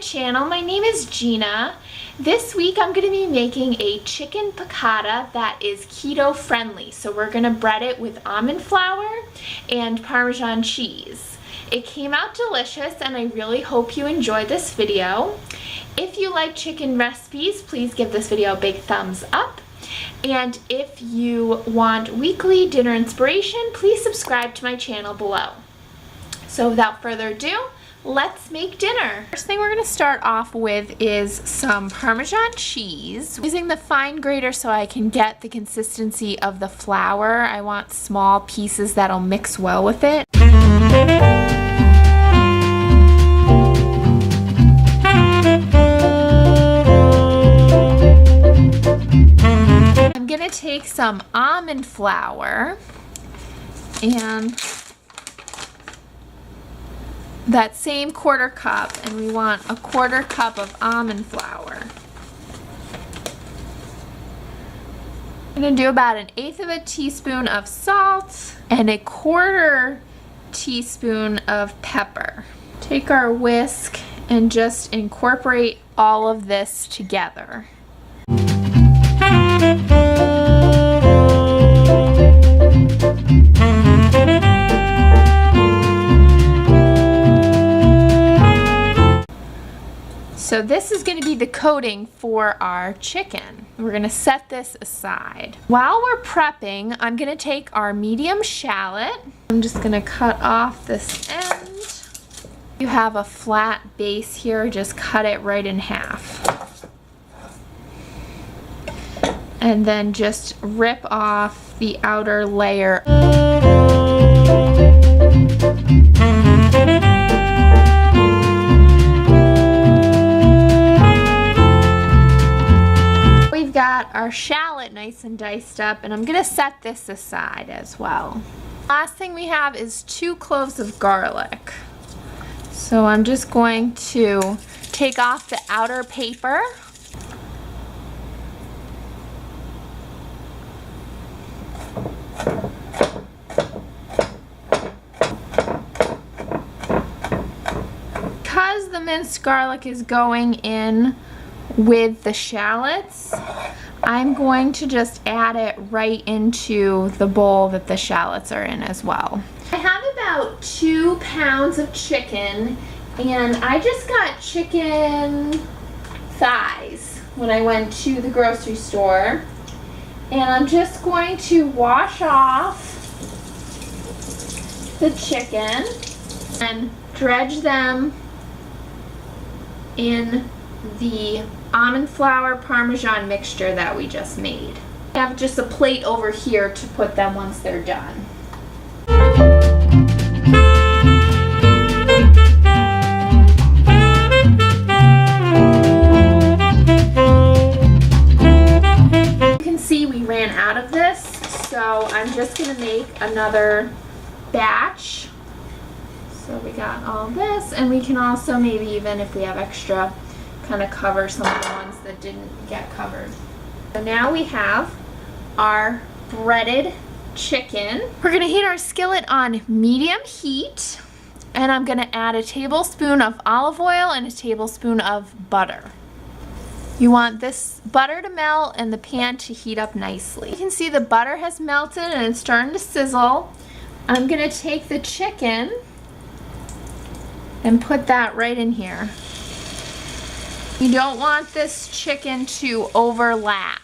channel. My name is Gina. This week I'm going to be making a chicken piccata that is keto friendly. So we're going to bread it with almond flour and parmesan cheese. It came out delicious and I really hope you enjoy this video. If you like chicken recipes, please give this video a big thumbs up. And if you want weekly dinner inspiration, please subscribe to my channel below. So without further ado, let's make dinner. First thing we're going to start off with is some Parmesan cheese. I'm using the fine grater so I can get the consistency of the flour. I want small pieces that'll mix well with it. I'm going to take some almond flour and that same quarter cup, and we want a quarter cup of almond flour. I'm going to do about 1/8 of a teaspoon of salt and 1/4 teaspoon of pepper. Take our whisk and just incorporate all of this together. So this is going to be the coating for our chicken. We're going to set this aside. While we're prepping, I'm going to take our medium shallot. I'm just going to cut off this end. You have a flat base here, just cut it right in half. And then just rip off the outer layer. Got our shallot nice and diced up, and I'm going to set this aside as well. Last thing we have is 2 cloves of garlic. So I'm just going to take off the outer paper. Because the minced garlic is going in with the shallots, I'm going to just add it right into the bowl that the shallots are in as well. I have about 2 pounds of chicken, and I just got chicken thighs when I went to the grocery store, and I'm just going to wash off the chicken and dredge them in the almond flour parmesan mixture that we just made. I have just a plate over here to put them once they're done. You can see we ran out of this, so I'm just going to make another batch. So we got all this, and we can also maybe even, if we have extra, kind of cover some of the ones that didn't get covered. So now we have our breaded chicken. We're going to heat our skillet on medium heat, and I'm going to add a tablespoon of olive oil and a tablespoon of butter. You want this butter to melt and the pan to heat up nicely. You can see the butter has melted and it's starting to sizzle. I'm going to take the chicken and put that right in here. You don't want this chicken to overlap.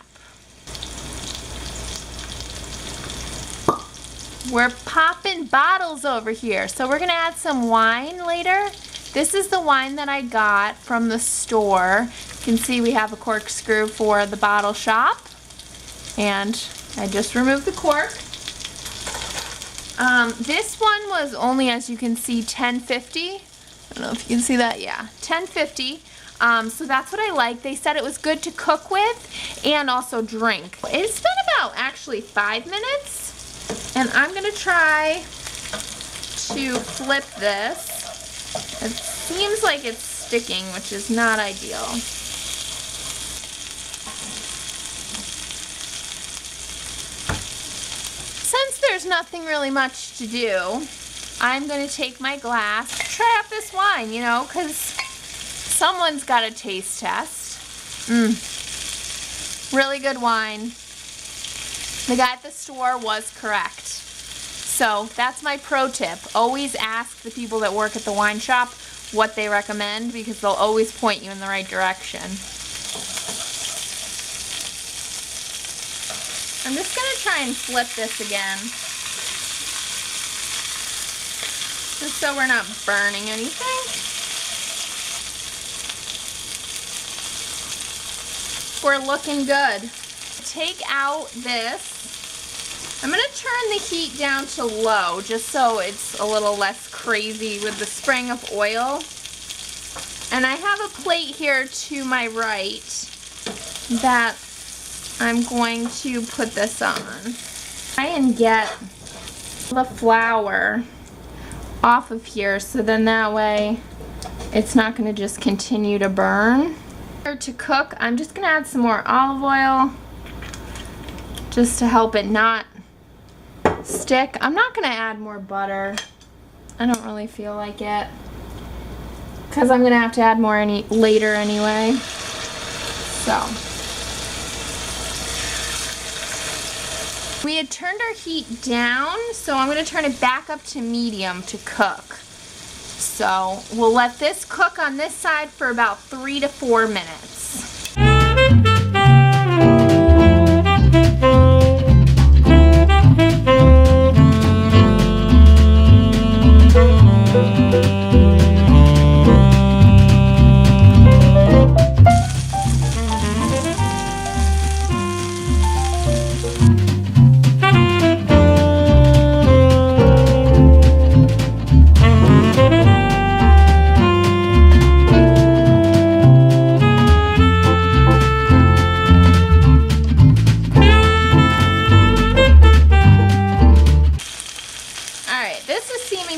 We're popping bottles over here. So we're going to add some wine later. This is the wine that I got from the store. You can see we have a corkscrew for the bottle shop. And I just removed the cork. This one was only, as you can see, $10.50. I don't know if you can see that. Yeah, $10.50. So that's what I like. They said it was good to cook with and also drink. It's been about actually 5 minutes, and I'm going to try to flip this. It seems like it's sticking, which is not ideal. Since there's nothing really much to do, I'm going to take my glass, try out this wine, you know, because someone's got a taste test. Really good wine. The guy at the store was correct. So that's my pro tip. Always ask the people that work at the wine shop what they recommend, because they'll always point you in the right direction. I'm just gonna try and flip this again, just so we're not burning anything. We're looking good. Take out this. I'm gonna turn the heat down to low just so it's a little less crazy with the spraying of oil. And I have a plate here to my right that I'm going to put this on. Try and get the flour off of here, so then that way it's not going to just continue to burn. To cook, I'm just going to add some more olive oil just to help it not stick. I'm not going to add more butter. I don't really feel like it, because I'm going to have to add more later anyway. So we had turned our heat down, so I'm going to turn it back up to medium to cook. So we'll let this cook on this side for about 3 to 4 minutes.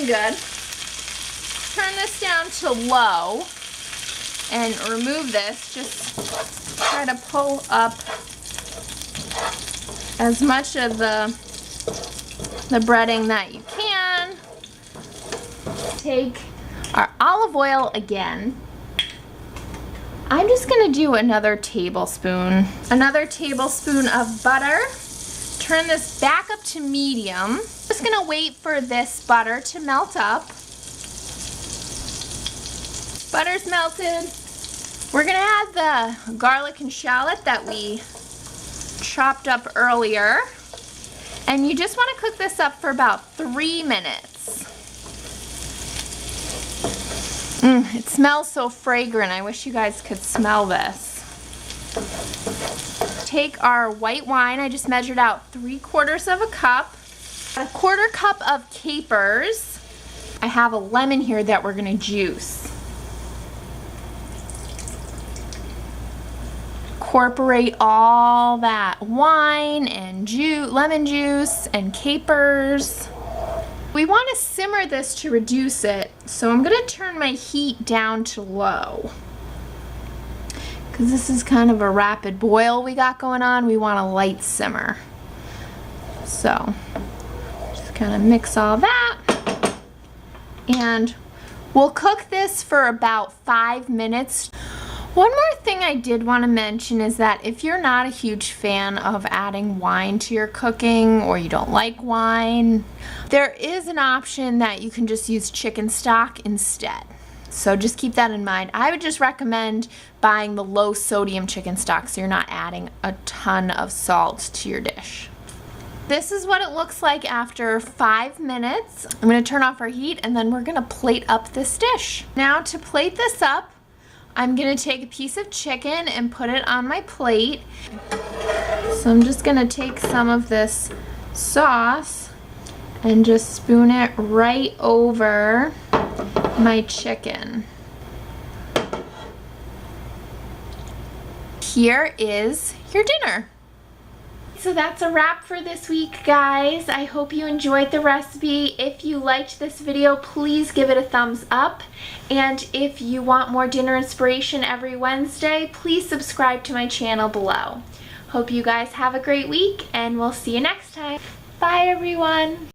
Good. Turn this down to low and remove this. Just try to pull up as much of the breading that you can. Take our olive oil again. I'm just going to do another tablespoon of butter. Turn this back up to medium. Just gonna wait for this butter to melt up. Butter's melted. We're gonna add the garlic and shallot that we chopped up earlier. And you just wanna cook this up for about 3 minutes. It smells so fragrant. I wish you guys could smell this. Take our white wine. I just measured out 3/4 of a cup. A 1/4 cup of capers. I have a lemon here that we're gonna juice. Incorporate all that wine and lemon juice and capers. We want to simmer this to reduce it, so I'm gonna turn my heat down to low, because this is kind of a rapid boil we got going on. We want a light simmer. So kind of mix all that, and we'll cook this for about 5 minutes. One more thing I did want to mention is that if you're not a huge fan of adding wine to your cooking, or you don't like wine, there is an option that you can just use chicken stock instead. So just keep that in mind. I would just recommend buying the low sodium chicken stock so you're not adding a ton of salt to your dish. This is what it looks like after 5 minutes. I'm going to turn off our heat, and then we're going to plate up this dish. Now to plate this up, I'm going to take a piece of chicken and put it on my plate. So I'm just going to take some of this sauce and just spoon it right over my chicken. Here is your dinner. So that's a wrap for this week, guys. I hope you enjoyed the recipe. If you liked this video, please give it a thumbs up. And if you want more dinner inspiration every Wednesday, please subscribe to my channel below. Hope you guys have a great week, and we'll see you next time. Bye, everyone.